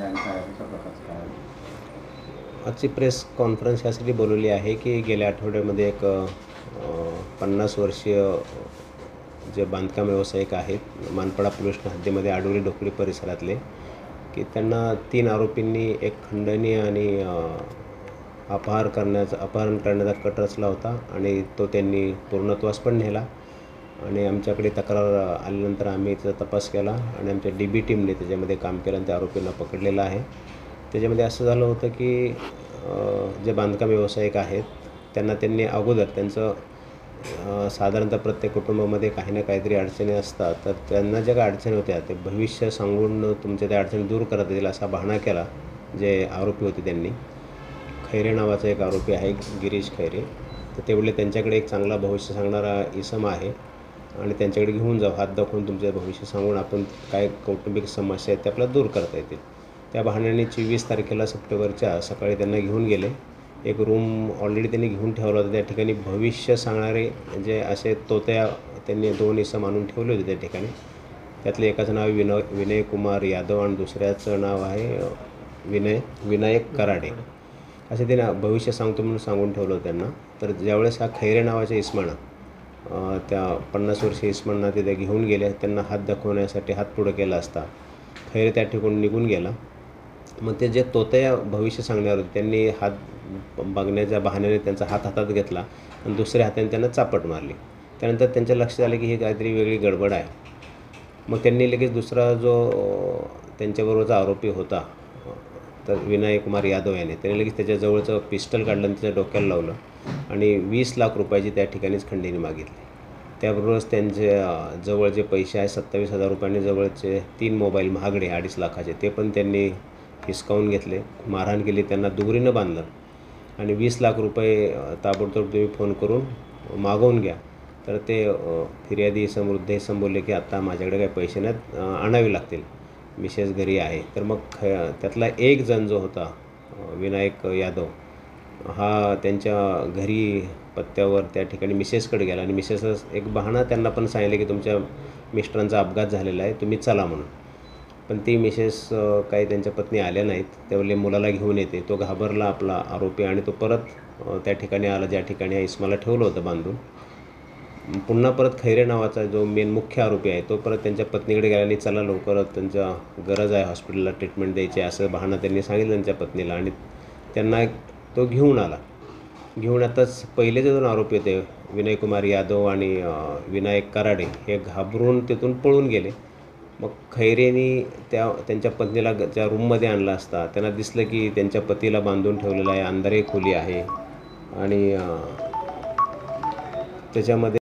आणि काय कशा प्रकारचं काय आहे? आजची प्रेस कॉन्फरन्स यासाठी बोलवली आहे की गेल्या आठवड्यामध्ये एक 50 वर्षीय जे बांधकाम व्यावसायिक आहेत मानपाडा पोलीस हद्दीमध्ये आडवली डोकळी परिसरातले, की त्यांना 3 आरोपींनी एक खंडणी आणि अपहरण करण्याचा कट रचला होता आणि तो त्यांनी पूर्णत्वास पण नेला. आणि आमच्याकडे तक्रार आल्यानंतर आम्ही त्याचा तपास केला आणि आमच्या DB टीमने त्याच्यामध्ये काम केलं आणि त्या आरोपींना पकडलेलं आहे. त्याच्यामध्ये असं झालं होतं की जे बांधकाम व्यावसायिक आहेत त्यांनी अगोदर त्यांचं साधारणतः प्रत्येक कुटुंबामध्ये काही ना काहीतरी अडचणी असतात, तर त्यांना ज्या काही अडचणी होत्या ते भविष्य सांगून तुमच्या त्या अडचणी दूर करता येईल असा बहाणा केला. जे आरोपी होते त्यांनी, खैरे नावाचा एक आरोपी आहे गिरीश खैरे, तर ते बोलले त्यांच्याकडे एक चांगला भविष्य सांगणारा इसम आहे आणि त्यांच्याकडे घेऊन जाऊ, हात दाखवून तुमचं भविष्य सांगून आपण काय कौटुंबिक समस्या आहेत ते आपल्याला दूर करता येतील. त्या बहाण्याने 24 तारखेला सप्टेंबरच्या सकाळी त्यांना घेऊन गेले. एक रूम ऑलरेडी त्यांनी घेऊन ठेवला होता. त्या ठिकाणी भविष्य सांगणारे जे असे तोत्या त्यांनी 2 इसम आणून ठेवले होते त्या ठिकाणी. त्यातले एकाचं नाव विनय कुमार यादव आणि दुसऱ्याचं नाव आहे विनायक कराडे. असे त्यांना भविष्य सांगतो म्हणून सांगून ठेवलं होतं त्यांना. तर ज्यावेळेस हा खैरे नावाच्या इस्मानं त्या 50 वर्षीय इस्मांना तिथे घेऊन गेले, त्यांना हात दाखवण्यासाठी हात पुढं केला असता खैरे त्या ठिकाणी निघून गेला. मग ते जे तोतया भविष्य सांगणार होते त्यांनी हात बघण्याच्या बहाण्याने त्यांचा हात हातात घेतला आणि दुसऱ्या हाताने त्यांना चापट मारली. त्यानंतर त्यांच्या लक्षात आलं की ही काहीतरी वेगळी गडबड आहे. मग त्यांनी लगेच दुसरा जो त्यांच्याबरोबरचा आरोपी होता तर विनय कुमार यादव याने त्याने लगेच त्याच्याजवळचं पिस्टल काढलं आणि त्याच्या डोक्याला लावलं आणि 20 लाख रुपयाची त्या ठिकाणीच खंडणी मागितली. त्याबरोबरच त्यांच्या जवळ जे पैसे आहे 27,000 रुपयांनी जवळचे 3 मोबाईल महागडे 2.5 लाखाचे ते पण त्यांनी हिसकावून घेतले. मारहाण केली, त्यांना दुरीनं बांधलं आणि 20 लाख रुपये ताबडतोब तुम्ही फोन करून मागवून घ्या. तर ते फिर्यादी वृद्ध इसम बोलले की आत्ता माझ्याकडे काही पैसे नाहीत, आणावे लागतील, मिसेस घरी आहे. तर मग त्यातला एक जण जो होता विनायक यादव हा त्यांच्या घरी पत्त्यावर त्या ठिकाणी मिसेसकडे गेला आणि मिसेसला एक बहाणा त्यांना पण सांगितलं की तुमच्या मिस्टरांचा अपघात झालेला आहे, तुम्ही चला म्हणून. पण ती मिसेस काही त्यांच्या पत्नी आल्या नाहीत. त्यावेळी मुलाला घेऊन येते. तो घाबरला आपला आरोपी आणि तो परत त्या ठिकाणी आला ज्या ठिकाणी इस्माला ठेवलं होतं बांधून. पुन्हा परत खैरे नावाचा जो मेन मुख्य आरोपी आहे तो परत त्यांच्या पत्नीकडे गेला आणि चला लवकरच त्यांच्या गरज आहे हॉस्पिटलला ट्रीटमेंट द्यायची असं बहाणा त्यांनी सांगितलं त्यांच्या पत्नीला आणि त्यांना तो घेऊन आला. घेऊन आताच पहिले जे 2 आरोपी होते विनय कुमार यादव आणि विनायक कराडे हे घाबरून तिथून पळून गेले. मग खैरेनी त्यांच्या पत्नीला त्या रूममध्ये आणला असता त्यांना दिसलं की त्यांच्या पतीला बांधून ठेवलेलं आहे, अंधारी खोली आहे आणि त्याच्यामध्ये